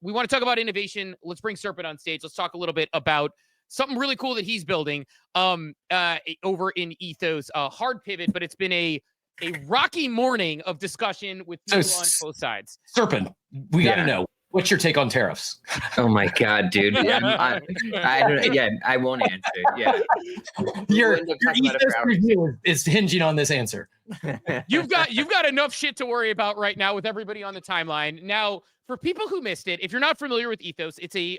we want to talk about innovation. Let's bring Serpent on stage. Let's talk a little bit about something really cool that he's building over in Ethos. Hard pivot, but it's been a rocky morning of discussion with people on both sides. Serpent, we got to know, what's your take on tariffs? Oh my God, dude! I don't. Yeah, I won't answer. Yeah, your Ethos review is hinging on this answer. You've got enough shit to worry about right now with everybody on the timeline. Now, for people who missed it, if you're not familiar with Ethos, it's a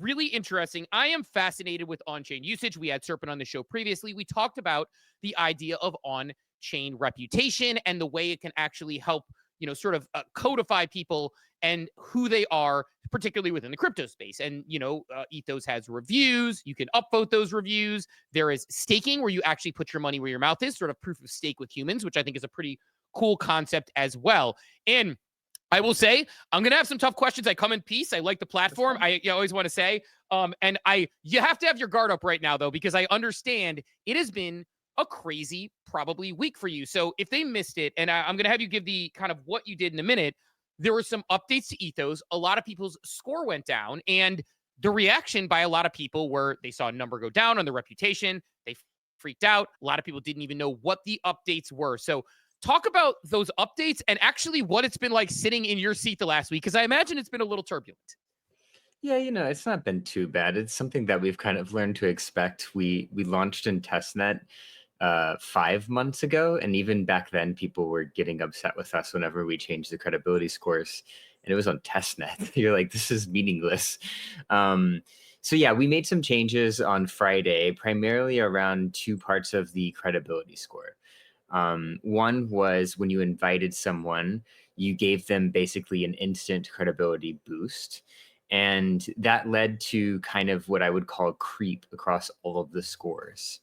really interesting. I am fascinated with on-chain usage. We had Serpent on the show previously. We talked about the idea of on-chain reputation and the way it can actually help, sort of codify people and who they are, particularly within the crypto space. And, Ethos has reviews. You can upvote those reviews. There is staking, where you actually put your money where your mouth is, sort of proof of stake with humans, which I think is a pretty cool concept as well. And I will say, I'm going to have some tough questions. I come in peace. I like the platform. I always want to say, you have to have your guard up right now, though, because I understand it has been a crazy, probably week for you. So if they missed it, and I'm going to have you give the kind of what you did in a minute, there were some updates to Ethos. A lot of people's score went down, and the reaction by a lot of people were they saw a number go down on their reputation. They freaked out. A lot of people didn't even know what the updates were. So talk about those updates and actually what it's been like sitting in your seat the last week, because I imagine it's been a little turbulent. Yeah, it's not been too bad. It's something that we've kind of learned to expect. We launched in testnet 5 months ago, and even back then people were getting upset with us whenever we changed the credibility scores, and it was on testnet. You're like, this is meaningless. So yeah, we made some changes on Friday, primarily around two parts of the credibility score. One was when you invited someone, you gave them basically an instant credibility boost. And that led to kind of what I would call creep across all of the scores.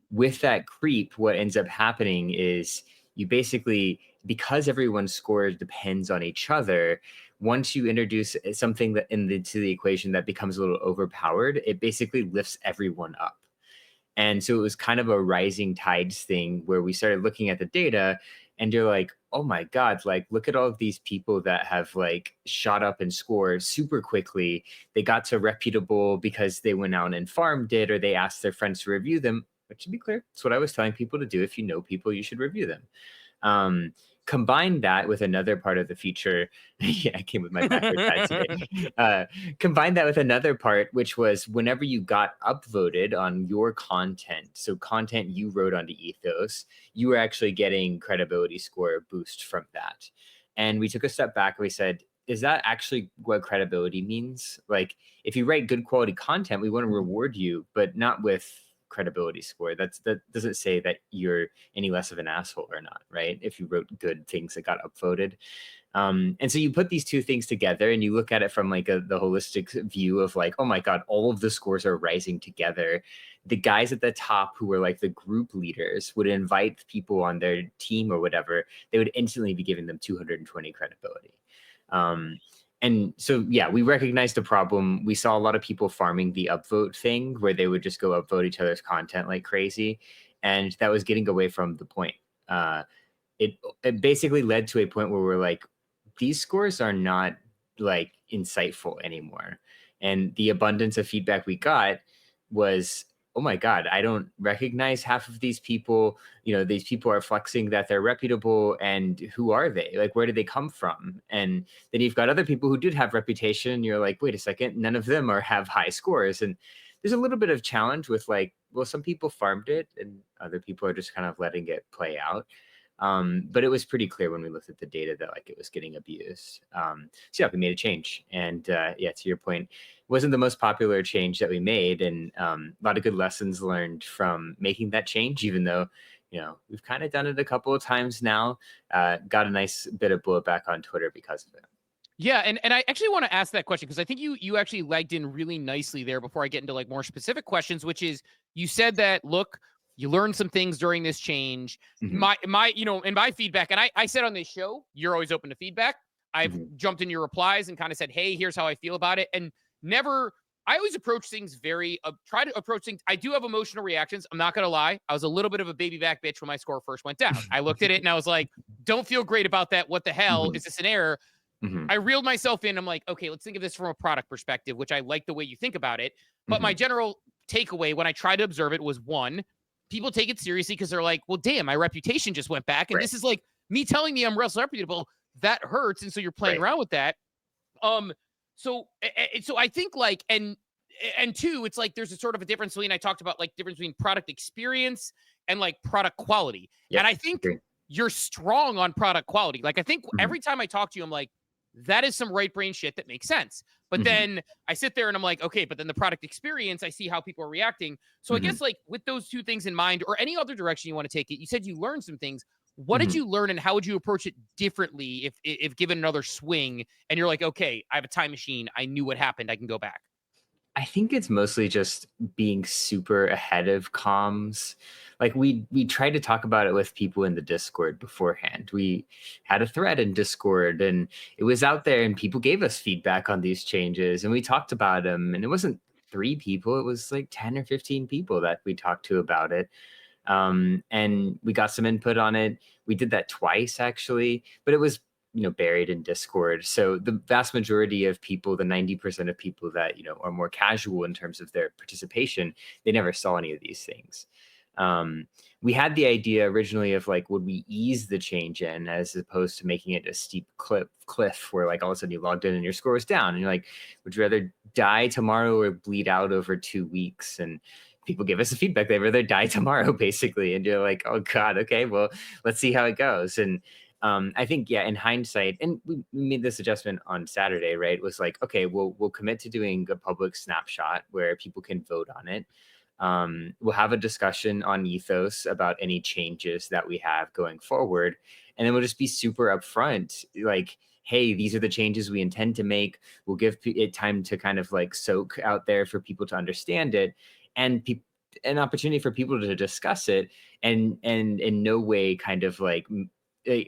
With that creep, what ends up happening is you basically, because everyone's score depends on each other, once you introduce something that into the equation that becomes a little overpowered, it basically lifts everyone up. And so it was kind of a rising tides thing where we started looking at the data and you're like, oh my God, like, look at all of these people that have like shot up in score super quickly. They got to reputable because they went out and farmed it, or they asked their friends to review them, which, to be clear, it's what I was telling people to do. If you know people, you should review them. Combine that with another part of the feature. Yeah, I came with my backward hat today. Combine that with another part, which was whenever you got upvoted on your content, so content you wrote onto Ethos, you were actually getting credibility score boost from that. And we took a step back and we said, is that actually what credibility means? Like, if you write good quality content, we want to reward you, but not with credibility score. That doesn't say that you're any less of an asshole or not, right? If you wrote good things that got upvoted. And so you put these two things together and you look at it from like the holistic view of like, oh my God, all of the scores are rising together. The guys at the top who were like the group leaders would invite people on their team or whatever. They would instantly be giving them 220 credibility. And so, yeah, we recognized the problem. We saw a lot of people farming the upvote thing where they would just go upvote each other's content like crazy. And that was getting away from the point. It basically led to a point where we're like, these scores are not like insightful anymore. And the abundance of feedback we got was, oh my God, I don't recognize half of these people. These people are flexing that they're reputable, and who are they? Like, where did they come from? And then you've got other people who did have reputation, and you're like, wait a second, none of them have high scores. And there's a little bit of challenge with like, well, some people farmed it and other people are just kind of letting it play out. But it was pretty clear when we looked at the data that like it was getting abused. So yeah, we made a change. And yeah, to your point, it wasn't the most popular change that we made. And a lot of good lessons learned from making that change, even though, we've kind of done it a couple of times now. Got a nice bit of blowback on Twitter because of it. Yeah, and I actually want to ask that question because I think you actually legged in really nicely there before I get into like more specific questions, which is you said that, look, you learned some things during this change. Mm-hmm. My in my feedback, and I said on this show, you're always open to feedback. I've jumped in your replies and kind of said, hey, here's how I feel about it. And I always approach things try to approach things. I do have emotional reactions. I'm not going to lie. I was a little bit of a baby back bitch when my score first went down. I looked at it and I was like, don't feel great about that. What the hell? Is this an error? Mhm. I reeled myself in. I'm like, okay, let's think of this from a product perspective, which I like the way you think about it. But my Mhm. general takeaway when I tried to observe it was one, people take it seriously because they're like, well, damn, my reputation just went back. And Right. this is like me telling me I'm less reputable. That hurts. And so you're playing Right. around with that. Um, so I think like, and two, it's like there's a sort of a difference between I talked about like difference between product experience and like product quality. And Yep. I think Agree. you're strong on product quality. Like I think Mhm. every time I talk to you, I'm like, that is some right brain shit that makes sense. But Mhm. then I sit there and I'm like, okay, but then the product experience, I see how people are reacting. So I Mhm. guess like with those two things in mind, or any other direction you want to take it, you said you learned some things. What did Mhm. you learn and how would you approach it differently if given another swing and you're like, okay, I have a time machine. I knew what happened. I can go back. I think it's mostly just being super ahead of comms. Like we tried to talk about it with people in the Discord beforehand. We had a thread in Discord and it was out there and people gave us feedback on these changes and we talked about them and it wasn't 3 people, it was like 10 or 15 people that we talked to about it. And we got some input on it. We did that twice actually, but it was buried in Discord. So the vast majority of people, the 90% of people that are more casual in terms of their participation, they never saw any of these things. We had the idea originally of like, would we ease the change in as opposed to making it a steep cliff where like all of a sudden you logged in and your score was down and you're like, would you rather die tomorrow or bleed out over 2 weeks? And people give us the feedback they'd rather die tomorrow basically, and you're like, oh god, okay, well, let's see how it goes. And I think, yeah, in hindsight, and we made this adjustment on Saturday, right? It was like, okay, we'll commit to doing a public snapshot where people can vote on it. We'll have a discussion on Ethos about any changes that we have going forward, and then we'll just be super upfront, like, hey, these are the changes we intend to make. We'll give it time to kind of like soak out there for people to understand it, and an opportunity for people to discuss it, and in no way kind of like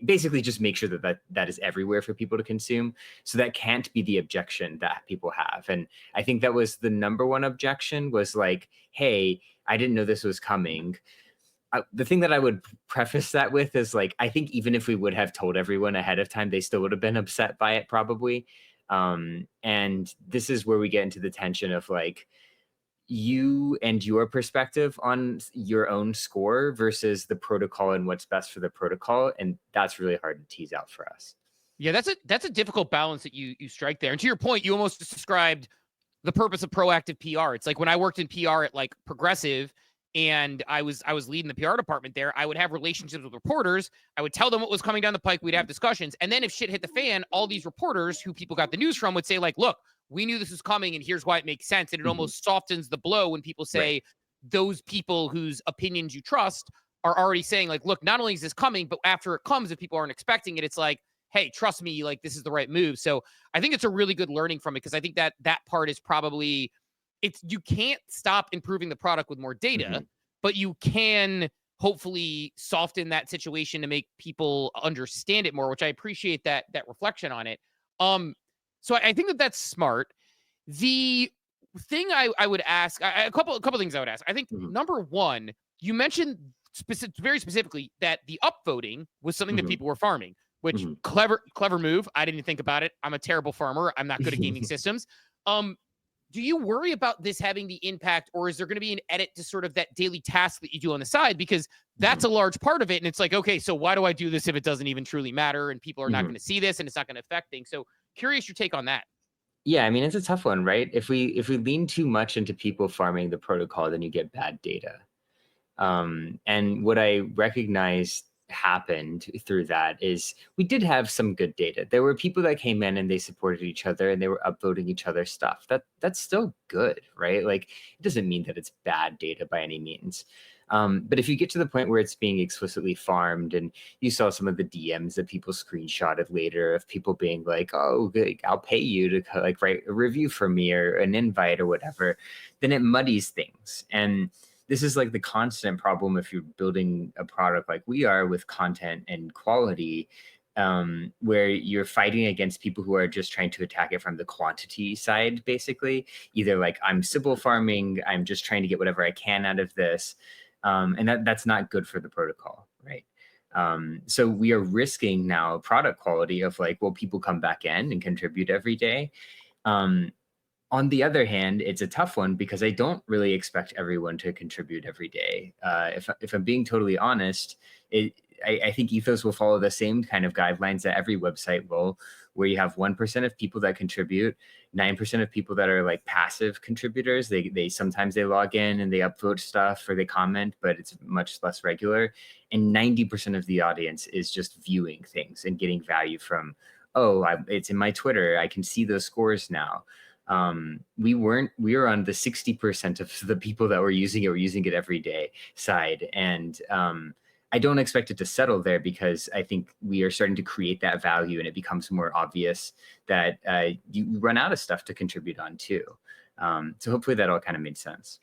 basically just make sure that is everywhere for people to consume. So that can't be the objection that people have. And I think that was the number one objection, was like, hey, I didn't know this was coming. The thing that I would preface that with is like, I think even if we would have told everyone ahead of time, they still would have been upset by it probably. And this is where we get into the tension of like, you and your perspective on your own score versus the protocol and what's best for the protocol, and that's really hard to tease out for us. Yeah, that's a difficult balance that you strike there. And to your point, you almost described the purpose of proactive PR. It's like when I worked in PR at like Progressive and I was leading the PR department there, I would have relationships with reporters. I would tell them what was coming down the pike. We'd have discussions. And then if shit hit the fan, all these reporters who people got the news from would say like, look, we knew this was coming and here's why it makes sense. And it Mhm. almost softens the blow when people Right. say those people whose opinions you trust are already saying like, look, not only is this coming, but after it comes, if people aren't expecting it, it's like, hey, trust me, like this is the right move. So I think it's a really good learning from it because I think that part is probably it's you can't stop improving the product with more data, Mhm. but you can hopefully soften that situation to make people understand it more, which I appreciate that reflection on it. Um, so I think that's smart. The thing I would ask a couple things I would ask. I think Mhm. number one, you mentioned very specifically that the upvoting was something that Mhm. people were farming, which Mhm. clever move. I didn't even think about it. I'm a terrible farmer. I'm not good at gaming systems. Um, do you worry about this having the impact, or is there going to be an edit to sort of that daily task that you do on the side? Because that's Mhm. a large part of it. And it's like, okay, so why do I do this if it doesn't even truly matter and people are not Mhm. going to see this and it's not going to affect things? So curious your take on that. Yeah, I mean, it's a tough one, right? If we lean too much into people farming the protocol, then you get bad data. And what I recognized happened through that is we did have some good data. There were people that came in and they supported each other and they were upvoting each other's stuff. That's still good, right? Like it doesn't mean that it's bad data by any means. But if you get to the point where it's being explicitly farmed, and you saw some of the DMs that people screenshotted later of people being like, "Oh, good, I'll pay you to like write a review for me or an invite or whatever," then it muddies things. And this is like the constant problem if you're building a product like we are with content and quality, where you're fighting against people who are just trying to attack it from the quantity side, basically. Either like I'm Sybil farming, I'm just trying to get whatever I can out of this, and that's not good for the protocol, right? So we are risking now product quality of like, well, people come back in and contribute every day. On the other hand, it's a tough one because I don't really expect everyone to contribute every day. If I'm being totally honest, I think Ethos will follow the same kind of guidelines that every website will, where you have 1% of people that contribute, 9% of people that are like passive contributors. They sometimes they log in and they upvote stuff or they comment, but it's much less regular. And 90% of the audience is just viewing things and getting value from, oh, it's in my Twitter. I can see those scores now. We were on the 60% of the people that were using it every day side. And I don't expect it to settle there because I think we are starting to create that value and it becomes more obvious that you run out of stuff to contribute on too. So hopefully that all kind of made sense.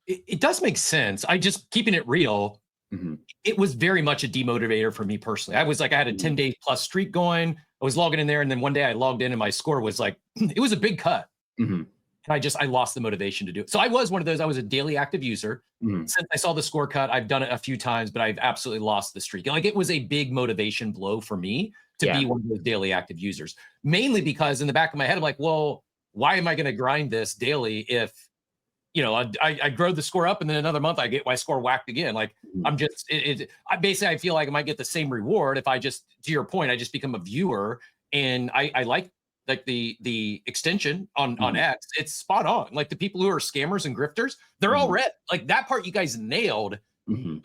It does make sense. I just keeping it real. Mm-hmm. It was very much a demotivator for me personally. I was like, I had a 10-day plus streak going. I was logging in there. And then one day I logged in and my score was like, it was a big cut. Mm-hmm. And I lost the motivation to do it. So I was one of those, I was a daily active user. Mm-hmm. Since I saw the score cut, I've done it a few times, but I've absolutely lost the streak. Like it was a big motivation blow for me to be one of those daily active users, mainly because in the back of my head, I'm like, well, why am I going to grind this daily if, you know, I grow the score up and then another month I get my score whacked again. Like I'm just, I feel like I might get the same reward if I just, to your point, I just become a viewer. And I like the extension on X. It's spot on. Like the people who are scammers and grifters, they're all red. Like that part you guys nailed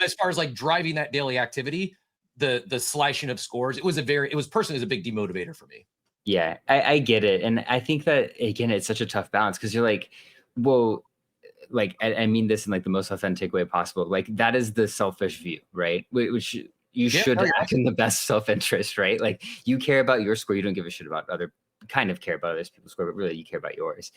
as far as like driving that daily activity, the slashing of scores. It was personally a big demotivator for me. Yeah, I get it. And I think that again, it's such a tough balance because you're like, well, like I mean this in like the most authentic way possible. Like that is the selfish view, right? Which you should act in the best self-interest, right? Like you care about your score. You don't give a shit about kind of care about other people's score, but really you care about yours.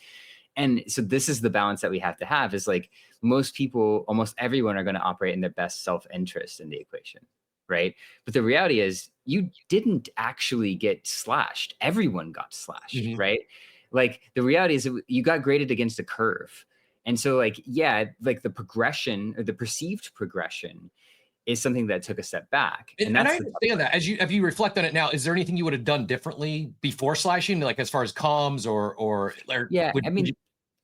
And so this is the balance that we have to have is like most people, almost everyone are going to operate in their best self-interest in the equation, right? But the reality is you didn't actually get slashed. Everyone got slashed, right? Like the reality is that you got graded against a curve. And so like, yeah, like the progression or the perceived progression is something that took a step back. And I understand that. As you reflect on it now, is there anything you would have done differently before slashing, like as far as comms or yeah, I mean,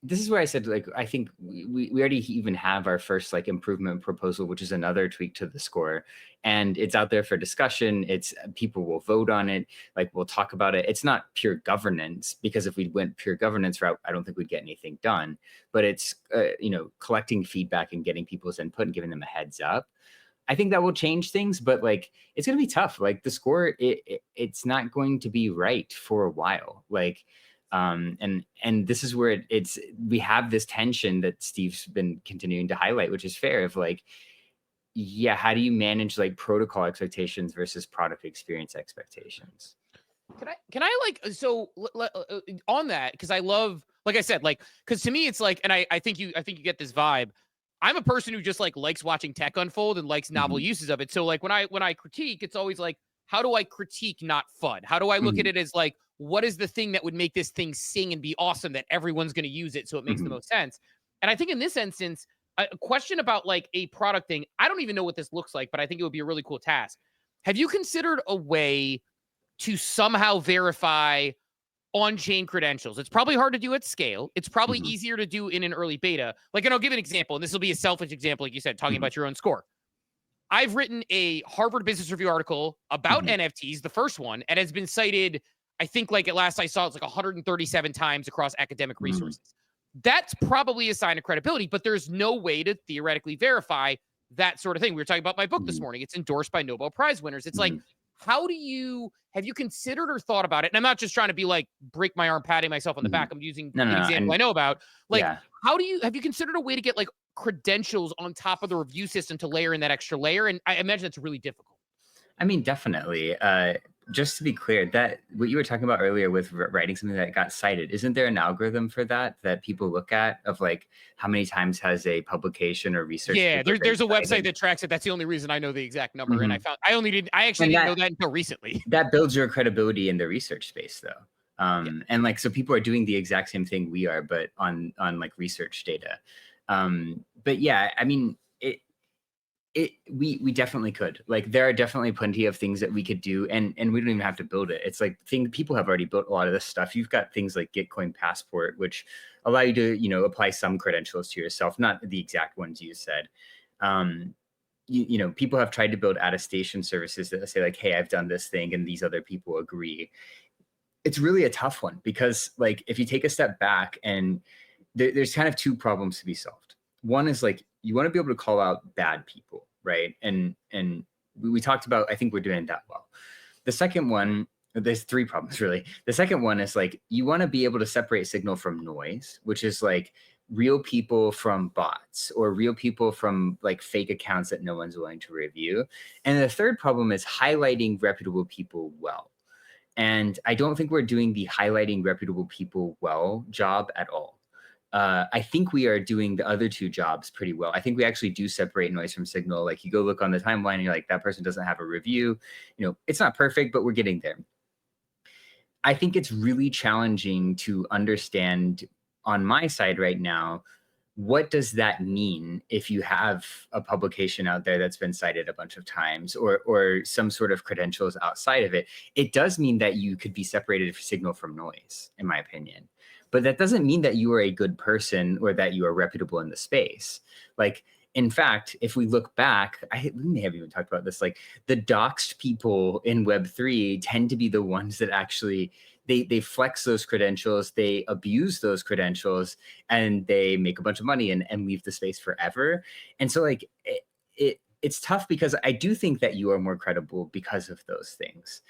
this is where I said, like, I think we already even have our first like improvement proposal, which is another tweak to the score. And it's out there for discussion. It's people will vote on it. Like we'll talk about it. It's not pure governance because if we went pure governance route, I don't think we'd get anything done, but it's, you know, collecting feedback and getting people's input and giving them a heads up. I think that will change things, but like, it's going to be tough. Like the score, it's not going to be right for a while. Like, and this is where we have this tension that Steve's been continuing to highlight, which is fair of like, yeah, how do you manage like protocol expectations versus product experience expectations? Can I like, so on that, because I love, like I said, like, because to me it's like, and I think you get this vibe. I'm a person who just like likes watching tech unfold and likes novel uses of it. So like when I critique, it's always like, how do I critique not FUD? How do I look at it as like, what is the thing that would make this thing sing and be awesome that everyone's going to use it so it makes the most sense? And I think in this instance, a question about like a product thing, I don't even know what this looks like, but I think it would be a really cool task. Have you considered a way to somehow verify on-chain credentials? It's probably hard to do at scale. It's probably easier to do in an early beta. Like, and I'll give an example, and this will be a selfish example, like you said, talking about your own score. I've written a Harvard Business Review article about NFTs, the first one, and has been cited, I think like at last I saw it's like 137 times across academic resources. That's probably a sign of credibility, but there's no way to theoretically verify that sort of thing. We were talking about my book this morning. It's endorsed by Nobel Prize winners. It's like, have you considered or thought about it? And I'm not just trying to be like, break my arm, patting myself on the back. I'm using an example I know about. Like, have you considered a way to get like credentials on top of the review system to layer in that extra layer? And I imagine it's really difficult. I mean, definitely. Just to be clear, that what you were talking about earlier with writing something that got cited, isn't there an algorithm for that people look at of like how many times has a publication or research? Yeah, there's a website that tracks it. That's the only reason I know the exact number. And I actually didn't know that until recently. That builds your credibility in the research space though. And like, so people are doing the exact same thing we are, but on like research data. But yeah, I mean, We definitely could. Like, there are definitely plenty of things that we could do, and we don't even have to build it. It's like people have already built a lot of this stuff. You've got things like Gitcoin Passport, which allow you to, you know, apply some credentials to yourself, not the exact ones you said. You know, people have tried to build attestation services that say like, hey, I've done this thing and these other people agree. It's really a tough one because, like, if you take a step back, and there's kind of two problems to be solved. One is like, you want to be able to call out bad people, right? And we talked about, I think we're doing that well. The second one, there's three problems really. The second one is like, you want to be able to separate signal from noise, which is like real people from bots or real people from like fake accounts that no one's willing to review. And the third problem is highlighting reputable people well. And I don't think we're doing the highlighting reputable people well job at all. I think we are doing the other two jobs pretty well. I think we actually do separate noise from signal. Like, you go look on the timeline and you're like, that person doesn't have a review. You know, it's not perfect, but we're getting there. I think it's really challenging to understand on my side right now, what does that mean if you have a publication out there that's been cited a bunch of times, or some sort of credentials outside of it? It does mean that you could be separated for signal from noise, in my opinion. But that doesn't mean that you are a good person or that you are reputable in the space. Like, in fact, if we look back, we may have even talked about this, like the doxed people in Web3 tend to be the ones that actually, they flex those credentials, they abuse those credentials, and they make a bunch of money and leave the space forever. And so like, it's tough because I do think that you are more credible because of those things.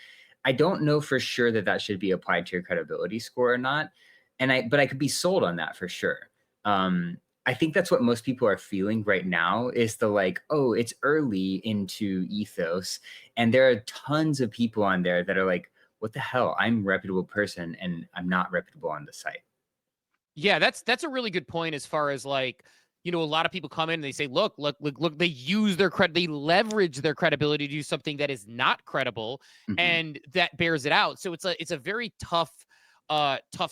I don't know for sure that that should be applied to your credibility score or not. But I could be sold on that for sure. I think that's what most people are feeling right now, is the like, oh, it's early into Ethos, and there are tons of people on there that are like, what the hell? I'm a reputable person and I'm not reputable on the site. Yeah, that's a really good point, as far as like, you know, a lot of people come in and they say, look, they use their they leverage their credibility to do something that is not credible, and that bears it out. So it's a very tough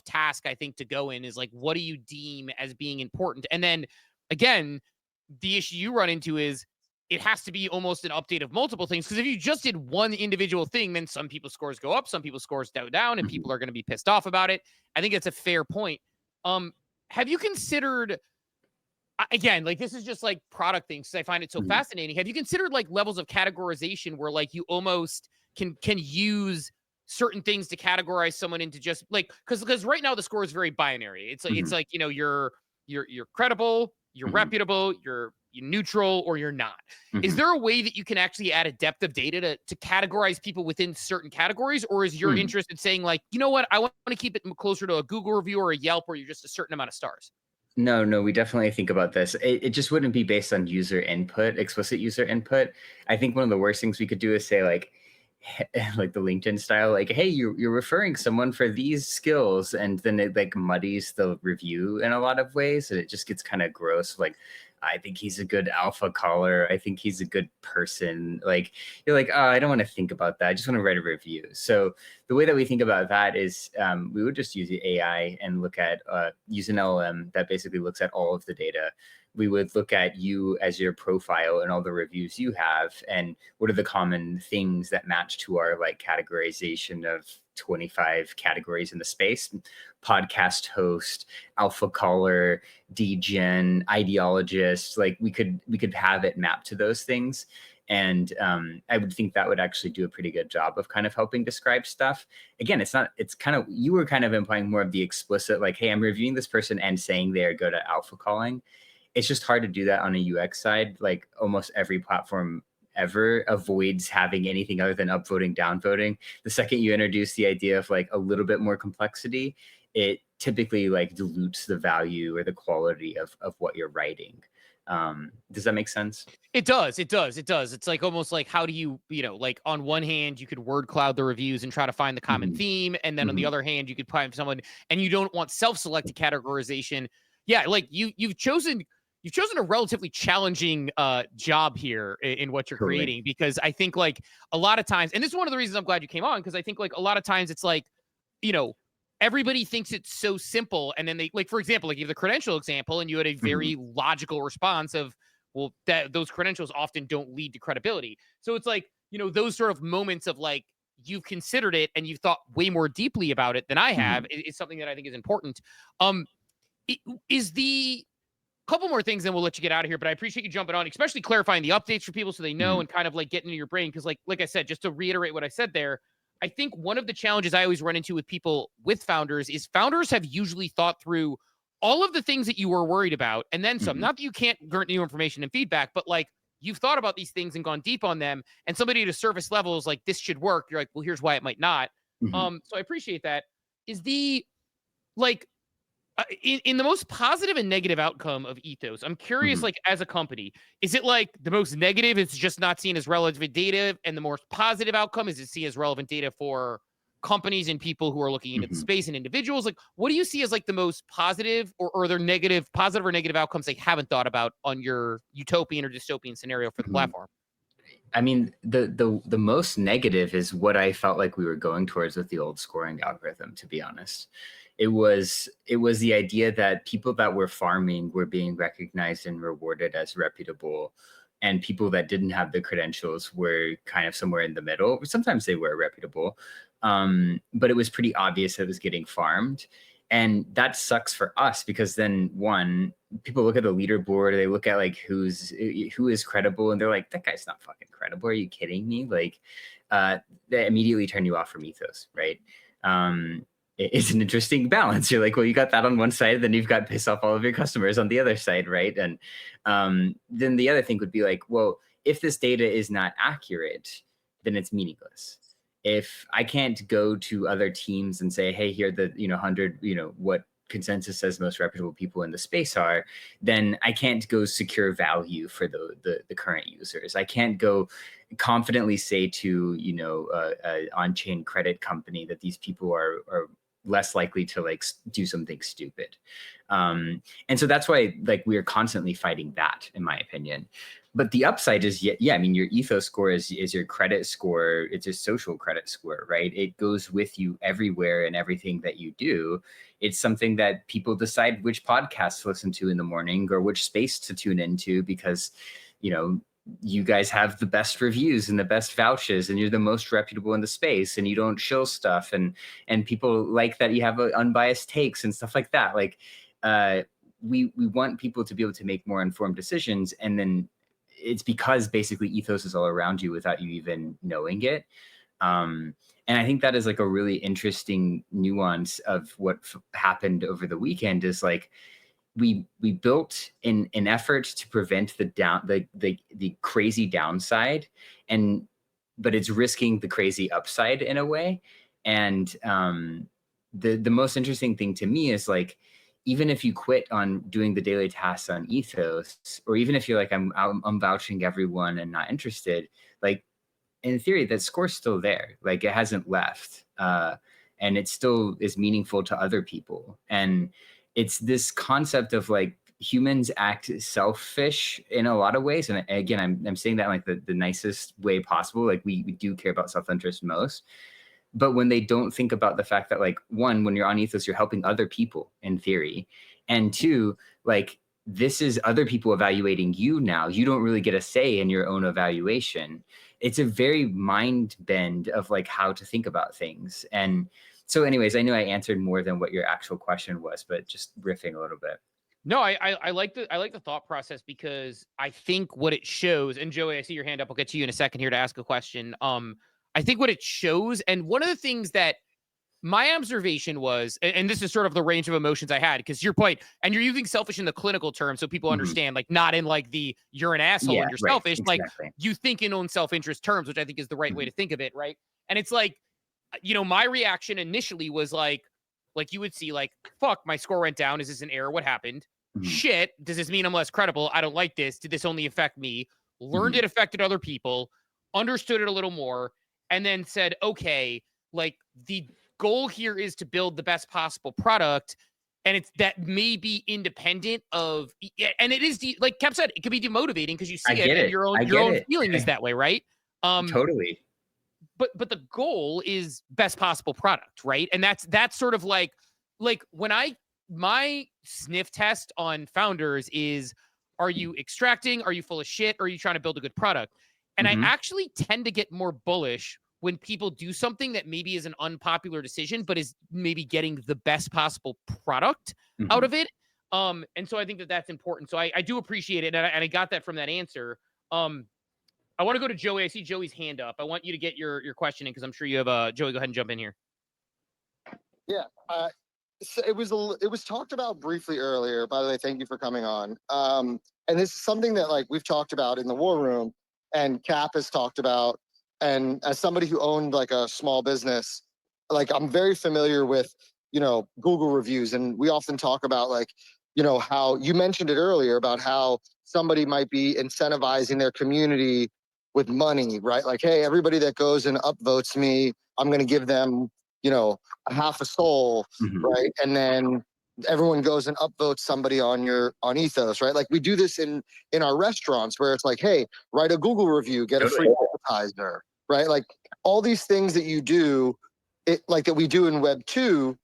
task, I think, to go in, is like, what do you deem as being important? And then again, the issue you run into is it has to be almost an update of multiple things, because if you just did one individual thing, then some people's scores go up, some people's scores go down, and people are going to be pissed off about it. I think it's a fair point. Have you considered, again, like, this is just like product things, because I find it so fascinating. Have you considered like levels of categorization where like you almost can use certain things to categorize someone into just like, because right now the score is very binary. It's like it's like, you know, you're credible, you're reputable, you're neutral, or you're not. Is there a way that you can actually add a depth of data to categorize people within certain categories, or is your interest in saying like, you know what, I want to keep it closer to a Google review or a Yelp where you're just a certain amount of stars? No, we definitely think about this. It just wouldn't be based on user input, explicit user input. I think one of the worst things we could do is say like the LinkedIn style, like, hey, you're referring someone for these skills, and then it like muddies the review in a lot of ways, and it just gets kind of gross. Like, I think he's a good alpha caller, I think he's a good person. Like, you're like, oh, I don't want to think about that, I just want to write a review. So the way that we think about that is we would just use the AI and look at use an LLM that basically looks at all of the data. We would look at you as your profile and all the reviews you have, and what are the common things that match to our like categorization of 25 categories in the space: podcast host, alpha caller, degen, ideologist. Like, we could have it mapped to those things. And I would think that would actually do a pretty good job of kind of helping describe stuff. Again, it's kind of, you were kind of implying more of the explicit, like, hey, I'm reviewing this person and saying they are good at alpha calling. It's just hard to do that on a UX side. Like, almost every platform ever avoids having anything other than upvoting, downvoting. The second you introduce the idea of like a little bit more complexity, it typically like dilutes the value or the quality of what you're writing. Does that make sense? It does. It's like almost like, how do you, you know, like, on one hand, you could word cloud the reviews and try to find the common theme. And then on the other hand, you could find someone, and you don't want self-selected categorization. Yeah. Like, you've chosen a relatively challenging job here in what you're creating, because I think like a lot of times, and this is one of the reasons I'm glad you came on, because I think like a lot of times it's like, you know, everybody thinks it's so simple. And then they, like, for example, like, you have the credential example, and you had a very logical response of, well, that those credentials often don't lead to credibility. So it's like, those sort of moments of like, you've considered it and you've thought way more deeply about it than I have is something that I think is important. Is the couple more things, then we'll let you get out of here. But I appreciate you jumping on, especially clarifying the updates for people so they know and kind of like getting into your brain. Because like I said, just to reiterate what I said there, I think one of the challenges I always run into with people with founders is founders have usually thought through all of the things that you were worried about and then some. Not that you can't get new information and feedback, but like you've thought about these things and gone deep on them. And somebody at a surface level is like, this should work. You're like, well, here's why it might not. So I appreciate that. Is the like in the most positive and negative outcome of Ethos, I'm curious, like as a company, is it like the most negative, it's just not seen as relevant data, and the more positive outcome is it seen as relevant data for companies and people who are looking into the space and individuals? Like, what do you see as like the most positive, or are there positive or negative outcomes they haven't thought about on your utopian or dystopian scenario for the platform? I mean, the most negative is what I felt like we were going towards with the old scoring algorithm, to be honest. It was the idea that people that were farming were being recognized and rewarded as reputable, and people that didn't have the credentials were kind of somewhere in the middle. Sometimes they were reputable, but it was pretty obvious it was getting farmed. And that sucks for us because then one, people look at the leaderboard, they look at like who is credible, and they're like, that guy's not fucking credible. Are you kidding me? Like, they immediately turn you off from Ethos, right? It's an interesting balance. You're like, well, you got that on one side, then you've got piss off all of your customers on the other side, right? And then the other thing would be like, well, if this data is not accurate, then it's meaningless. If I can't go to other teams and say, hey, here are the 100, what consensus says most reputable people in the space are, then I can't go secure value for the current users. I can't go confidently say to an on-chain credit company that these people are less likely to like do something stupid. And so that's why like we're constantly fighting that, in my opinion. But the upside is, I mean, your Ethos score is your credit score. It's a social credit score, right? It goes with you everywhere and everything that you do. It's something that people decide which podcasts to listen to in the morning or which space to tune into because, you guys have the best reviews and the best vouches, and you're the most reputable in the space, and you don't shill stuff, and people like that you have unbiased takes and stuff like that. Like, we want people to be able to make more informed decisions, and then it's because basically Ethos is all around you without you even knowing it. And I think that is like a really interesting nuance of what happened over the weekend is like, we built an effort to prevent the crazy downside, but it's risking the crazy upside in a way. And the most interesting thing to me is like, even if you quit on doing the daily tasks on Ethos, or even if you're like, I'm vouching everyone and not interested, like in theory, that score's still there. Like it hasn't left. And it still is meaningful to other people. And it's this concept of like humans act selfish in a lot of ways. And again, I'm saying that in like the nicest way possible. Like we do care about self-interest most. But when they don't think about the fact that like, one, when you're on Ethos, you're helping other people in theory. And two, like this is other people evaluating you now. You don't really get a say in your own evaluation. It's a very mind bend of like how to think about things. And so anyways, I know I answered more than what your actual question was, but just riffing a little bit. No, I like the thought process because I think what it shows, and Joey, I see your hand up. I'll get to you in a second here to ask a question. I think what it shows, and one of the things that my observation was, and this is sort of the range of emotions I had, because your point, and you're using selfish in the clinical term so people understand, like not in like the you're an asshole and you're selfish, exactly. Like you think in own self-interest terms, which I think is the right way to think of it, right? And it's like, my reaction initially was like you would see like, fuck, my score went down. Is this an error? What happened? Shit. Does this mean I'm less credible? I don't like this. Did this only affect me? Learned it affected other people, understood it a little more, and then said, okay, like the goal here is to build the best possible product. And it's that may be independent of, and it is like Kev said, it can be demotivating because you see it and your own feeling is that way, right? Totally. But the goal is best possible product, right? And that's sort of like when my sniff test on founders is Are you extracting? Are you full of shit? Or are you trying to build a good product? And I actually tend to get more bullish when people do something that maybe is an unpopular decision, but is maybe getting the best possible product out of it. And so I think that that's important. So I do appreciate it. And I got that from that answer. I want to go to Joey. I see Joey's hand up. I want you to get your question in because I'm sure you have Joey, go ahead and jump in here. Yeah. So it was talked about briefly earlier. By the way, thank you for coming on. And this is something that like we've talked about in the war room, and Cap has talked about. And as somebody who owned like a small business, like I'm very familiar with Google reviews, and we often talk about like how you mentioned it earlier about how somebody might be incentivizing their community with money, right? Like, hey, everybody that goes and upvotes me, I'm going to give them a half a soul, right? And then everyone goes and upvotes somebody on Ethos, right? Like we do this in our restaurants where it's like, hey, write a Google review, get a free appetizer, right? Like all these things that you do, like that we do in Web 2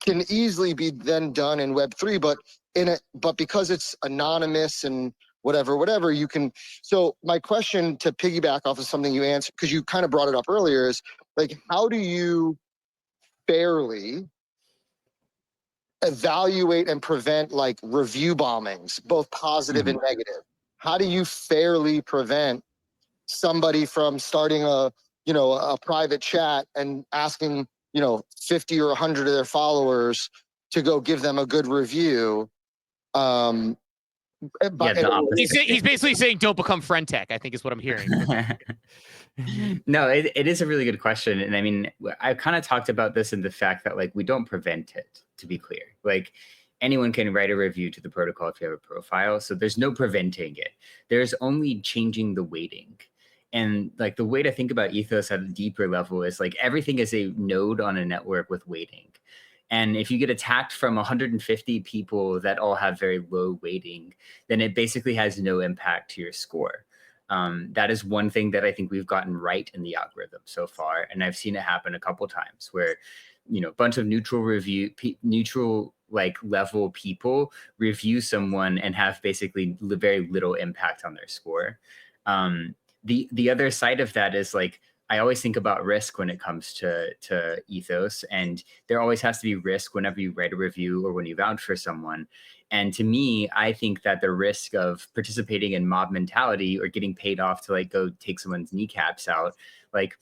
can easily be then done in Web 3, but because it's anonymous and whatever you can. So my question, to piggyback off of something you answered, because you kind of brought it up earlier, is like, how do you fairly evaluate and prevent like review bombings, both positive and negative? How do you fairly prevent somebody from starting a private chat and asking 50 or 100 of their followers to go give them a good review? He's basically saying don't become friend tech, I think is what I'm hearing. No, it is a really good question. And I mean, I kind of talked about this in the fact that like we don't prevent it, to be clear. Like anyone can write a review to the protocol if you have a profile. So there's no preventing it. There's only changing the weighting. And like the way to think about Ethos at a deeper level is like everything is a node on a network with weighting. And if you get attacked from 150 people that all have very low weighting, then it basically has no impact to your score. That is one thing that I think we've gotten right in the algorithm so far. And I've seen it happen a couple times where, a bunch of neutral like level people review someone and have basically very little impact on their score. The other side of that is like, I always think about risk when it comes to Ethos, and there always has to be risk whenever you write a review or when you vouch for someone. And to me, I think that the risk of participating in mob mentality or getting paid off to like go take someone's kneecaps out, like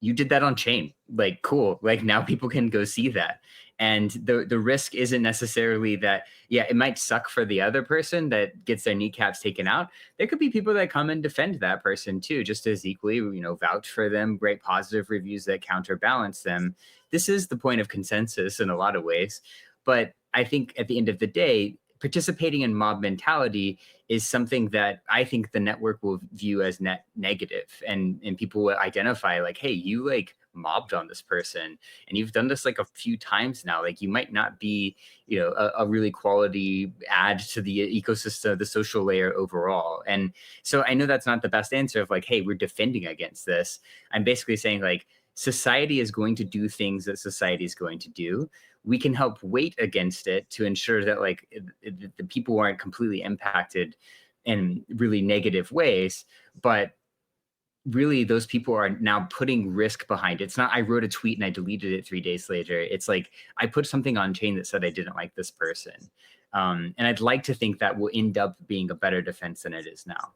you did that on chain, like cool, like now people can go see that. And the risk isn't necessarily that, yeah, it might suck for the other person that gets their kneecaps taken out. There could be people that come and defend that person too, just as equally, vouch for them, write positive reviews that counterbalance them. This is the point of consensus in a lot of ways. But I think at the end of the day, participating in mob mentality is something that I think the network will view as net negative, and people will identify like, hey, you like mobbed on this person and you've done this like a few times now, like you might not be a really quality add to the ecosystem, the social layer overall. And so I know that's not the best answer of like, hey, we're defending against this. I'm basically saying like society is going to do things that society is going to do. We can help weight against it to ensure that like the people aren't completely impacted in really negative ways, but really those people are now putting risk behind it. It's not I wrote a tweet and I deleted it 3 days later. It's like I put something on chain that said I didn't like this person. And I'd like to think that will end up being a better defense than it is now.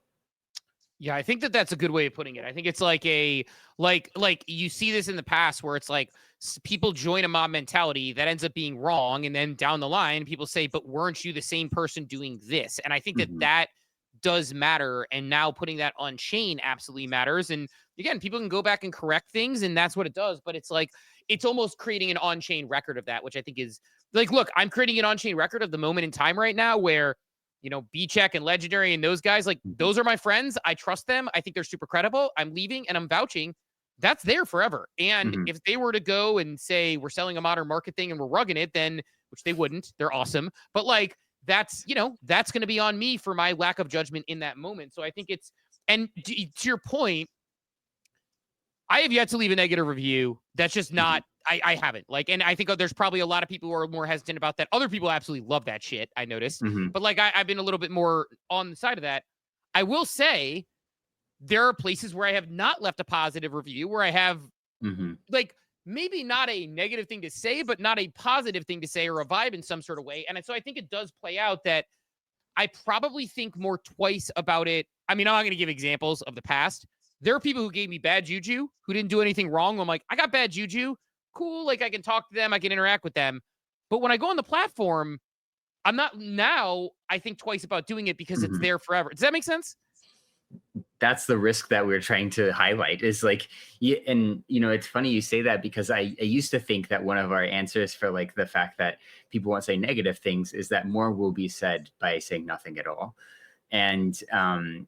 Yeah, I think that that's a good way of putting it. I think it's like like you see this in the past where it's like people join a mob mentality that ends up being wrong. And then down the line, people say, but weren't you the same person doing this? And I think that does matter. And now putting that on chain absolutely matters. And again, people can go back and correct things, and that's what it does. But it's like, it's almost creating an on-chain record of that, which I think is like, look, I'm creating an on-chain record of the moment in time right now where, B-Check and Legendary and those guys, like those are my friends. I trust them. I think they're super credible. I'm leaving and I'm vouching. That's there forever. And if they were to go and say, we're selling a modern market thing and we're rugging it, then, which they wouldn't, they're awesome. But like, that's going to be on me for my lack of judgment in that moment. So I think it's, and to your point, I have yet to leave a negative review. That's just not, I haven't. Like, and I think there's probably a lot of people who are more hesitant about that. Other people absolutely love that shit, I noticed. But like, I've been a little bit more on the side of that. I will say there are places where I have not left a positive review, where I have like maybe not a negative thing to say, but not a positive thing to say or a vibe in some sort of way. And so I think it does play out that I probably think more twice about it. I mean, I'm not going to give examples of the past. There are people who gave me bad juju who didn't do anything wrong. I'm like, I got bad juju. Cool. Like, I can talk to them. I can interact with them. But when I go on the platform, I'm not now. I think twice about doing it because it's there forever. Does that make sense? That's the risk that we're trying to highlight is like, and you know, it's funny you say that because I used to think that one of our answers for like the fact that people won't say negative things is that more will be said by saying nothing at all. And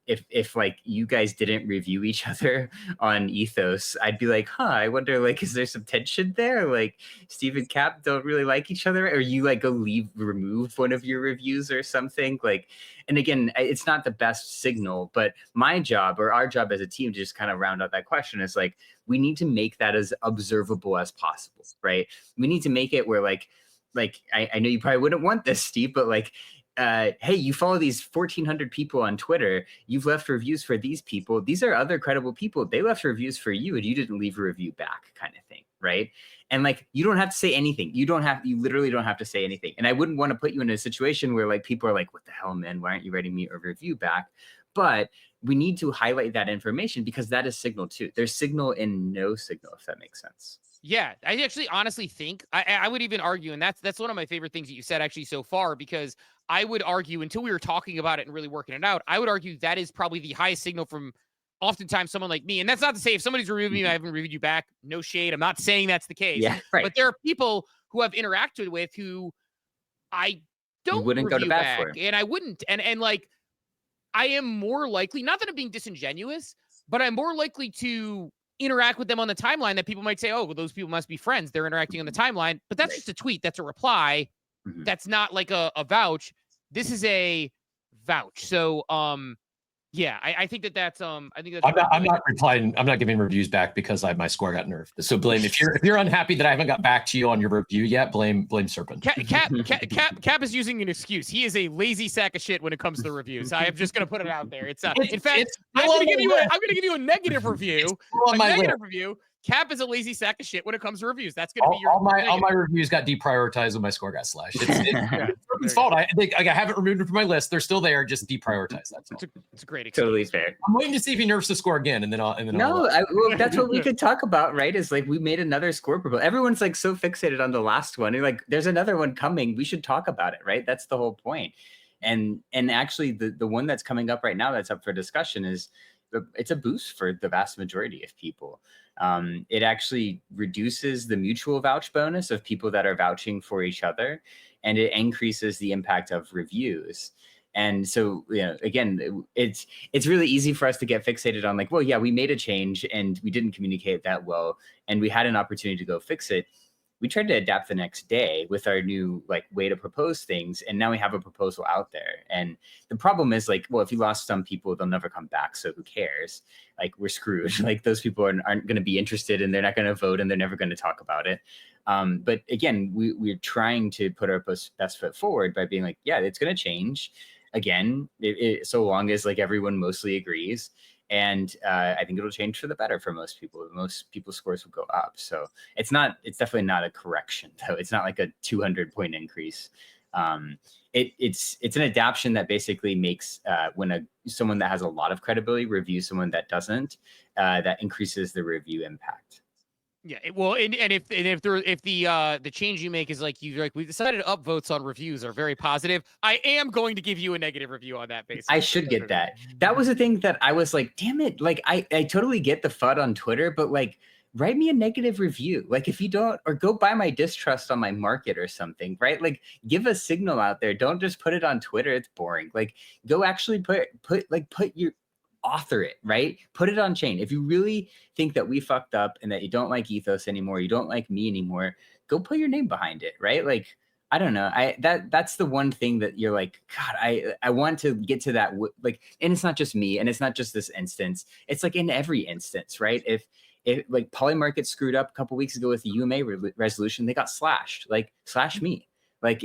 if like you guys didn't review each other on Ethos, I'd be like, huh, I wonder, like, is there some tension there? Like Steve and Cap don't really like each other, or you like remove one of your reviews or something. Like, and again, it's not the best signal, but my job or our job as a team to just kind of round out that question is like, we need to make that as observable as possible, right? We need to make it where like I know you probably wouldn't want this, Steve, but like, hey, you follow these 1,400 people on Twitter. You've left reviews for these people. These are other credible people. They left reviews for you and you didn't leave a review back, kind of thing, right? And like, you don't have to say anything. You literally don't have to say anything. And I wouldn't want to put you in a situation where like people are like, what the hell, man? Why aren't you writing me a review back? But we need to highlight that information because that is signal too. There's signal in no signal, if that makes sense. Yeah, I actually honestly think I would even argue, and that's one of my favorite things that you said actually so far, because I would argue until we were talking about it and really working it out, I would argue that is probably the highest signal from oftentimes someone like me. And that's not to say if somebody's reviewed me, I haven't reviewed you back, no shade. I'm not saying that's the case. Yeah, right. But there are people who I've interacted with who I don't wouldn't go to bat back, for. and I wouldn't. And like, I am more likely, not that I'm being disingenuous, but I'm more likely to interact with them on the timeline that people might say, oh, well, those people must be friends. They're interacting on the timeline, but that's just a tweet. That's a reply. That's not like a vouch. This is a vouch. So, yeah, I think that's I think that's. I'm not replying. I'm not giving reviews back because my score got nerfed. So blame if you're unhappy that I haven't got back to you on your review yet. Blame Serpent. Cap is using an excuse. He is a lazy sack of shit when it comes to reviews. I am just going to put it out there. It's in fact, I'm going to give you a negative review. Review. Cap is a lazy sack of shit when it comes to reviews. That's going to be your all my reviews got deprioritized when my score got slashed. It's Serpent's fault. I haven't removed them from my list. They're still there, just deprioritized. That's all. It's a great excuse. Totally fair. I'm waiting to see if he nerfs the score again, and then I'll. Well, that's what we could talk about, right? Is like we made another score proposal. Everyone's like so fixated on the last one. You're like, there's another one coming. We should talk about it, right? That's the whole point. And actually, the one that's coming up right now that's up for discussion is it's a boost for the vast majority of people. It actually reduces the mutual vouch bonus of people that are vouching for each other, and it increases the impact of reviews. And so, you know, again, it's really easy for us to get fixated on like, well, yeah, we made a change and we didn't communicate that well, and we had an opportunity to go fix it. We tried to adapt the next day with our new like way to propose things, and now we have a proposal out there. And the problem is like, well, if you lost some people, they'll never come back, so who cares? Like, we're screwed. Like, those people aren't going to be interested, and they're not going to vote, and they're never going to talk about it. But again, we're trying to put our best foot forward by being like, yeah, it's going to change. Again, so long as like everyone mostly agrees. And I think it'll change for the better for most people. Most people's scores will go up. So it's definitely not a correction, though. It's not like a 200-point increase. It's an adaptation that basically makes when someone that has a lot of credibility reviews someone that doesn't, that increases the review impact. Yeah, well, and if the change you make is like we've decided to up votes on reviews are very positive, I am going to give you a negative review on that basis. I should get that. That was the thing that I was like, damn it! Like I totally get the FUD on Twitter, but like, write me a negative review. Like, if you don't, or go buy my distrust on my market or something, right? Like, give a signal out there. Don't just put it on Twitter. It's boring. Like, go actually put your author it, right? Put it on chain. If you really think that we fucked up and that you don't like Ethos anymore, you don't like me anymore, go put your name behind it, right? Like, I don't know. That's the one thing that you're like, God, I want to get to that. Like, and it's not just me, and it's not just this instance. It's like in every instance, right? Like Polymarket screwed up a couple weeks ago with the UMA resolution. They got slashed. Like, slash me. Like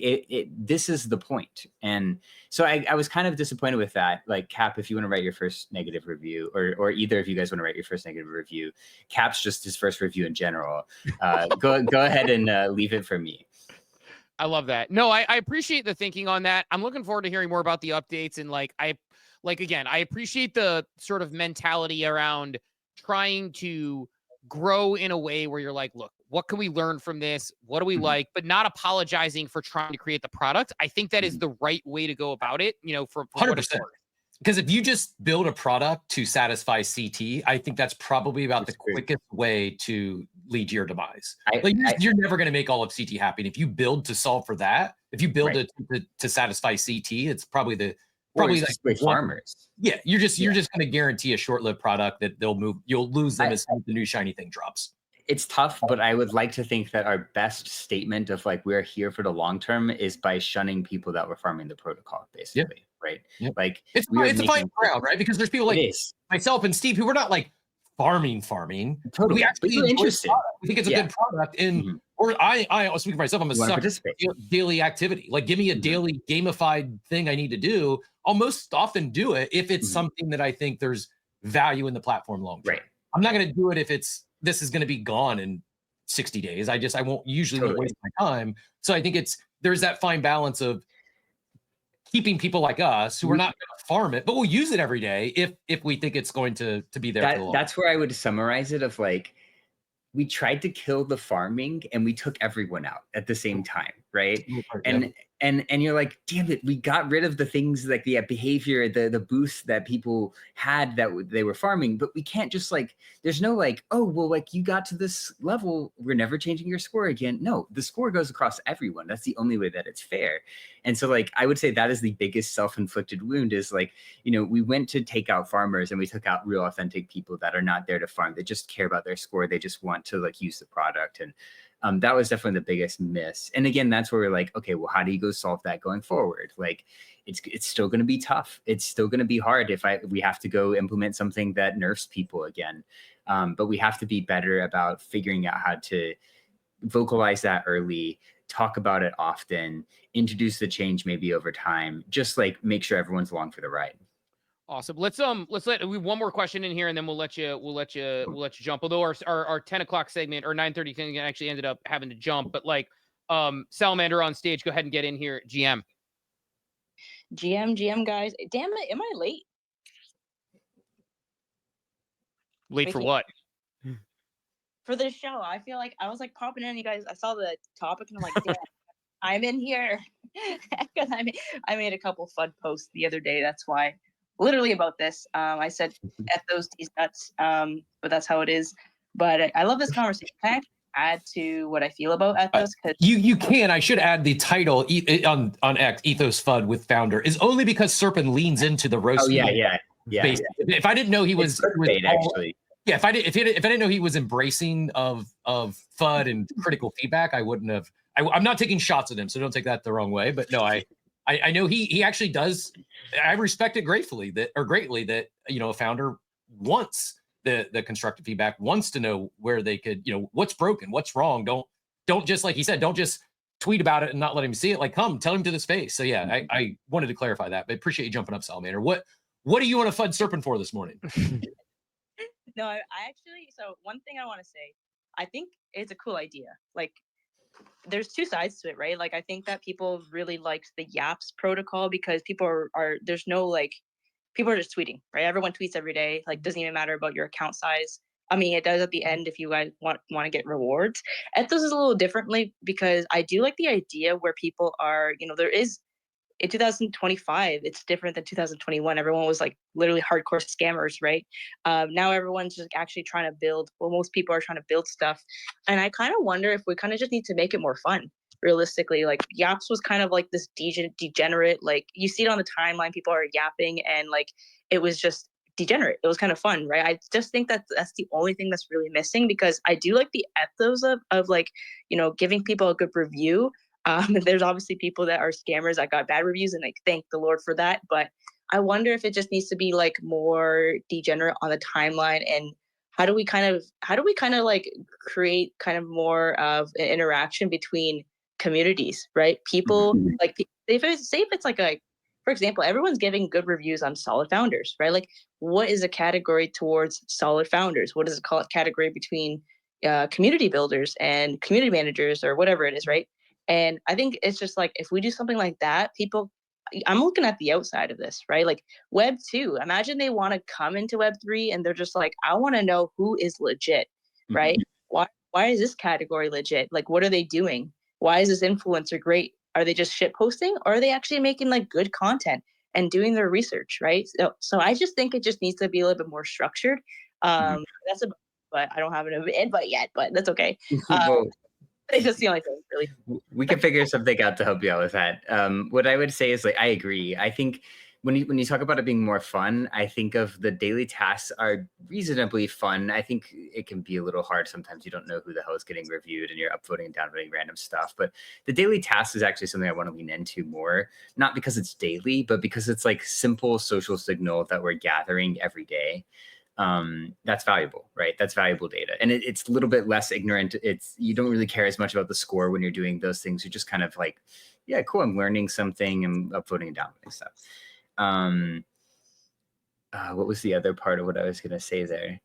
this is the point. And so I was kind of disappointed with that. Like, Cap, if you want to write your first negative review, or either of you guys want to write your first negative review, Cap's just his first review in general. Go ahead and leave it for me. I love that. No, I appreciate the thinking on that. I'm looking forward to hearing more about the updates. And again, I appreciate the sort of mentality around trying to grow in a way where you're like, look, what can we learn from this? What do we like? But not apologizing for trying to create the product. I think that is the right way to go about it, for 100%. Because if you just build a product to satisfy CT, I think that's probably about the quickest way to lead to your demise. You're never going to make all of CT happy. And if you build to solve for that, if you build it to satisfy CT, it's probably like farmers. Yeah, you're just going to guarantee a short-lived product that they'll move. You'll lose them as soon as the new shiny thing drops. It's tough, but I would like to think that our best statement of like we're here for the long term is by shunning people that were farming the protocol, basically, right? Yep. Like it's a fine ground, right? Because there's people like myself and Steve who were not like farming. Totally, we actually interested. We think it's a good product, and or I speak for myself. I'm a sucker for daily activity. Like, give me a daily gamified thing I need to do. I'll most often do it if it's something that I think there's value in the platform long term. Right. I'm not going to do it if this is going to be gone in 60 days. I won't usually waste my time. So I think there's that fine balance of keeping people like us who are not going to farm it, but we'll use it every day if we think it's going to be there. That's where I would summarize it of like, we tried to kill the farming and we took everyone out at the same time, right? And you're like, damn it, we got rid of the things like the behavior, the boosts that people had that they were farming, but we can't just like, there's no like, oh, well, like you got to this level, we're never changing your score again. No, the score goes across everyone. That's the only way that it's fair. And so like, I would say that is the biggest self-inflicted wound is like, we went to take out farmers and we took out real authentic people that are not there to farm. They just care about their score. They just want to like use the product. And that was definitely the biggest miss. And again, that's where we're like, okay, well, how do you go solve that going forward? Like, it's still going to be tough. It's still going to be hard if we have to go implement something that nerfs people again. But we have to be better about figuring out how to vocalize that early, talk about it often, introduce the change maybe over time, just like make sure everyone's along for the ride. Awesome. Let's we have one more question in here and then we'll let you jump. Although our 10 o'clock segment or 9:30 thing actually ended up having to jump, but like Salamander on stage, go ahead and get in here. GM guys. Damn it, am I late? Late for what? For this show. I feel like I was like popping in, you guys. I saw the topic and I'm like, damn, I'm in here. Because I made a couple fun posts the other day. That's why. Literally about this. I said Ethos, these nuts, but that's how it is. But I love this conversation. Can I add to what I feel about Ethos? You can. I should add the title on X, Ethos FUD with founder, is only because Serpent leans into the roast. Oh yeah. If I didn't know he was actually. Yeah, if I didn't know he was embracing of FUD and critical feedback, I wouldn't have. I'm not taking shots at him, so don't take that the wrong way. But no, I know he actually does. I respect it greatly that a founder wants the constructive feedback, wants to know where they could, what's broken, what's wrong. Don't just, like he said, don't just tweet about it and not let him see it. Like, come tell him to his face. So yeah, I wanted to clarify that, but appreciate you jumping up, Salamander. What do you want to FUD Serpent for this morning? No, I actually, so one thing I want to say, I think it's a cool idea. Like, there's two sides to it, right? Like, I think that people really liked the Yaps protocol because people are there's no like, people are just tweeting, right? Everyone tweets every day. Like, doesn't even matter about your account size. I mean, it does at the end if you guys want to get rewards. Ethos is a little differently because I do like the idea where people are, there is, in 2025, it's different than 2021. Everyone was like literally hardcore scammers, right? Now everyone's just actually trying to build, well, most people are trying to build stuff. And I kind of wonder if we kind of just need to make it more fun, realistically. Like, Yaps was kind of like this degenerate, like, you see it on the timeline, people are yapping and like, it was just degenerate. It was kind of fun, right? I just think that's the only thing that's really missing, because I do like the ethos of like, giving people a good review. There's obviously people that are scammers that got bad reviews, and like, thank the Lord for that. But I wonder if it just needs to be like more degenerate on the timeline and how do we kind of like create kind of more of an interaction between communities, right? People like if it's like a, for example, everyone's giving good reviews on solid founders, right? Like, what is a category towards solid founders? What is a category between community builders and community managers or whatever it is, right? And I think it's just like if we do something like that, people. I'm looking at the outside of this, right? Like Web 2. Imagine they want to come into Web 3 and they're just like, I want to know who is legit, right? Why is this category legit? Like, what are they doing? Why is this influencer great? Are they just shit posting, or are they actually making like good content and doing their research, right? So I just think it just needs to be a little bit more structured. That's a, but I don't have an invite yet, but that's okay. Well, It's just the only thing, really. we can figure something out to help you out with that. What I would say is, like, I agree. I think when you talk about it being more fun, I think of the daily tasks are reasonably fun. I think it can be a little hard sometimes. You don't know who the hell is getting reviewed, and you're upvoting and downvoting random stuff. But the daily tasks is actually something I want to lean into more, not because it's daily, but because it's like simple social signal that we're gathering every day. That's valuable, right? That's valuable data. And it's a little bit less ignorant. You don't really care as much about the score when you're doing those things. You're just kind of like, yeah, cool, I'm learning something and upvoting and downvoting stuff. What was the other part of what I was going to say there?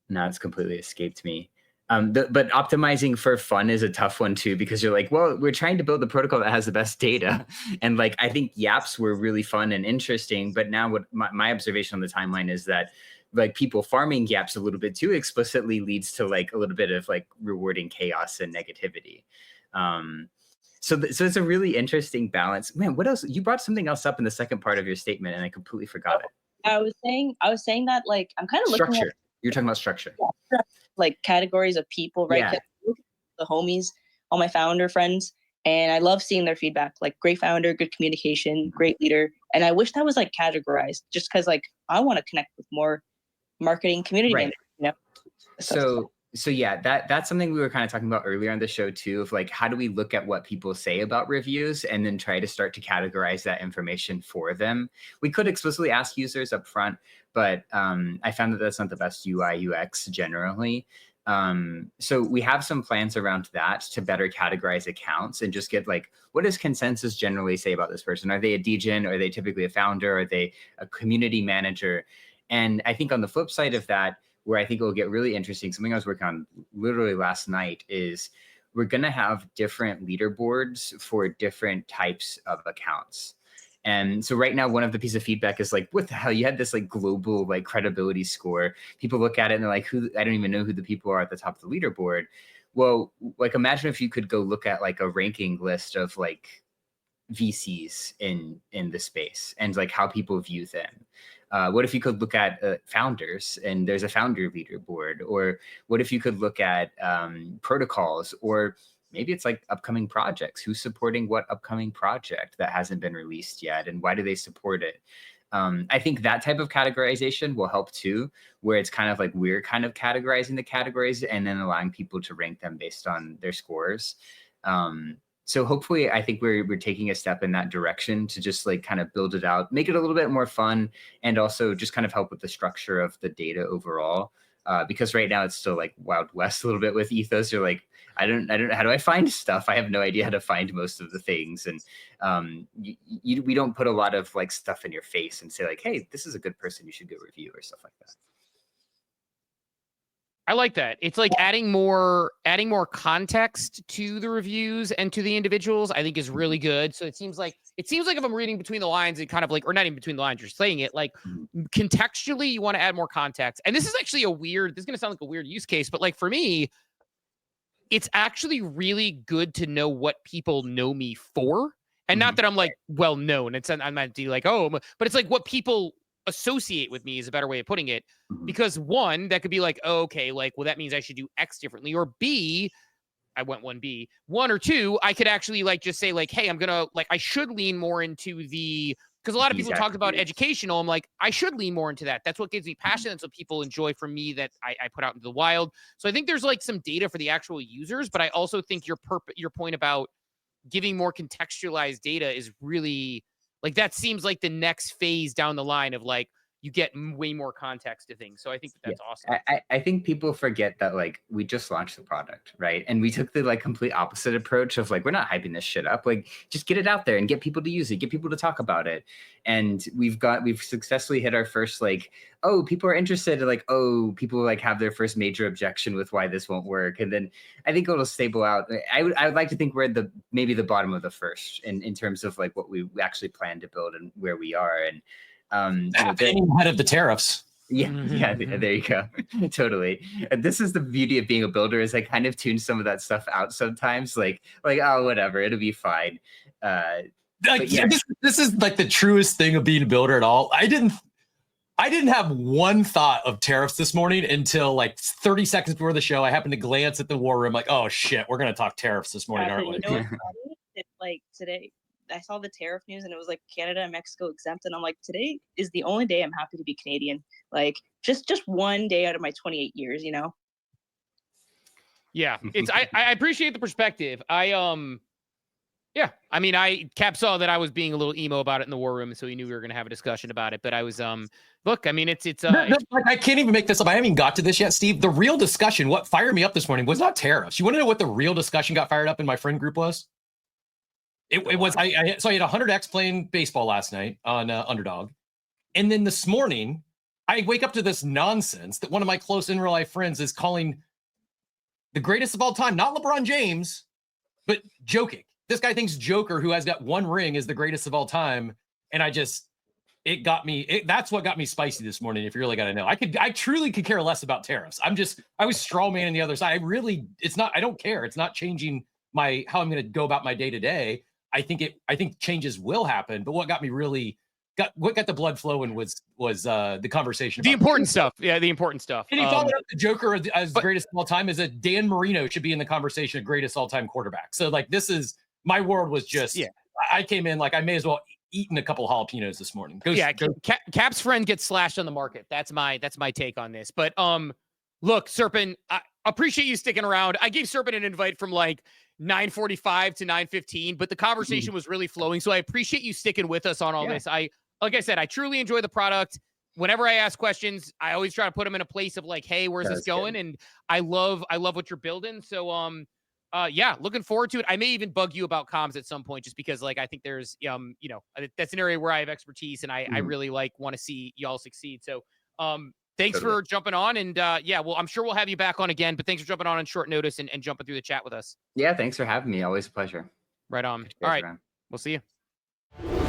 Now it's completely escaped me. But optimizing for fun is a tough one too, because you're like, well, we're trying to build the protocol that has the best data. And like, I think yaps were really fun and interesting, but now what my observation on the timeline is that like people farming yaps a little bit too explicitly leads to like a little bit of like rewarding chaos and negativity. So it's a really interesting balance. Man, what else? You brought something else up in the second part of your statement and I completely forgot it. I was saying that like I'm kind of looking Structure. at You're talking about structure. like categories of people, right? Yeah. The homies, all my founder friends, and I love seeing their feedback. Like great founder, good communication, great leader, and I wish that was like categorized, just because like I want to connect with more marketing community Right. managers, you know. So yeah, that's something we were kind of talking about earlier on the show too, of like, how do we look at what people say about reviews and then try to start to categorize that information for them? We could explicitly ask users up front, but I found that that's not the best UI UX generally. So we have some plans around that to better categorize accounts and just get like, what does consensus generally say about this person? Are they a degen? Are they typically a founder? Are they a community manager? And I think on the flip side of that, where I think it will get really interesting, something I was working on literally last night, is we're going to have different leaderboards for different types of accounts. And so right now, one of the pieces of feedback is like, what the hell? You had this like global like credibility score. People look at it and they're like, I don't even know who the people are at the top of the leaderboard. Well, like imagine if you could go look at like a ranking list of like VCs in the space and like how people view them. What if you could look at founders and there's a founder leaderboard? Or what if you could look at protocols, or maybe it's like upcoming projects, who's supporting what upcoming project that hasn't been released yet and why do they support it? I think that type of categorization will help too, where it's kind of like we're kind of categorizing the categories and then allowing people to rank them based on their scores. So hopefully I think we're taking a step in that direction to just like kind of build it out, make it a little bit more fun, and also just kind of help with the structure of the data overall. Because right now it's still like Wild West a little bit with Ethos. You're like, I don't, how do I find stuff? I have no idea how to find most of the things. And we don't put a lot of like stuff in your face and say like, hey, this is a good person, you should go review or stuff like that. I like that. It's like adding more context to the reviews and to the individuals, I think is really good. So it seems like if I'm reading between the lines and kind of like, or not even between the lines, you're saying it like contextually, you want to add more context. And this is actually this is going to sound like a weird use case, but like for me, it's actually really good to know what people know me for. And not that I'm like well known. I'm not like, oh, but it's like what people associate with me is a better way of putting it. Because one, that could be like, oh, okay, like, well, that means I should do X differently. Or B, I went 1B. 1 or 2, I could actually like just say like, hey, I'm gonna like, I should lean more into because a lot of people talk about educational. I'm like, I should lean more into that. That's what gives me passion. That's what people enjoy from me that I put out into the wild. So I think there's like some data for the actual users, but I also think your point about giving more contextualized data is really like, that seems like the next phase down the line of like, you get way more context to things. So I think that's awesome. I think people forget that like we just launched the product, right? And we took the like complete opposite approach of like, we're not hyping this shit up. Like just get it out there and get people to use it, get people to talk about it. And we've successfully hit our first like, oh, people are interested, like, oh, people like have their first major objection with why this won't work. And then I think it'll stable out. I would like to think we're at maybe the bottom of the first in terms of like what we actually plan to build and where we are. And ahead of the tariffs. Yeah, there you go. Totally. And this is the beauty of being a builder, is I kind of tune some of that stuff out sometimes, like oh, whatever, it'll be fine. This is like the truest thing of being a builder at all. I didn't have one thought of tariffs this morning until like 30 seconds before the show. I happened to glance at the war room, like, oh shit, we're gonna talk tariffs this morning, aren't we? You know what's funny? It's like today, I saw the tariff news and it was like Canada and Mexico exempt, and I'm like, today is the only day I'm happy to be Canadian. Like just one day out of my 28 years, you know? Yeah, it's I appreciate the perspective. Yeah, I mean, Cap saw that I was being a little emo about it in the war room, so he knew we were going to have a discussion about it. But I was, look, I mean, it's like, I can't even make this up. I haven't even got to this yet, Steve. The real discussion, what fired me up this morning, was not tariffs. You want to know what the real discussion got fired up in my friend group was? It was, so I had 100X playing baseball last night on Underdog. And then this morning, I wake up to this nonsense that one of my close in real life friends is calling the greatest of all time, not LeBron James, but Jokic. This guy thinks Joker, who has got one ring, is the greatest of all time. And it got me, that's what got me spicy this morning, if you really got to know. I truly could care less about tariffs. I was straw man on the other side. I don't care. It's not changing how I'm going to go about my day to day. I think changes will happen, but what got me what got the blood flowing was the conversation. The important stuff. Yeah, the important stuff. And he followed up the Joker as greatest of all time, as a Dan Marino should be in the conversation of greatest all time quarterback. So like, my world was just, I came in like I may as well eaten a couple of jalapenos this morning. Cap's friend gets slashed on the market. That's my take on this. But look, Serpent, I appreciate you sticking around. I gave Serpent an invite from like 9:45 to 9:15, but the conversation was really flowing. So I appreciate you sticking with us on all this. Like I said, I truly enjoy the product. Whenever I ask questions, I always try to put them in a place of like, hey, where's this going? Good. And I love what you're building. So looking forward to it. I may even bug you about comms at some point, just because like I think there's that's an area where I have expertise, and I really want to see y'all succeed. So thanks for jumping on, and well, I'm sure we'll have you back on again, but thanks for jumping on short notice and jumping through the chat with us. Yeah, thanks for having me. Always a pleasure. Right on. All right. We'll see you.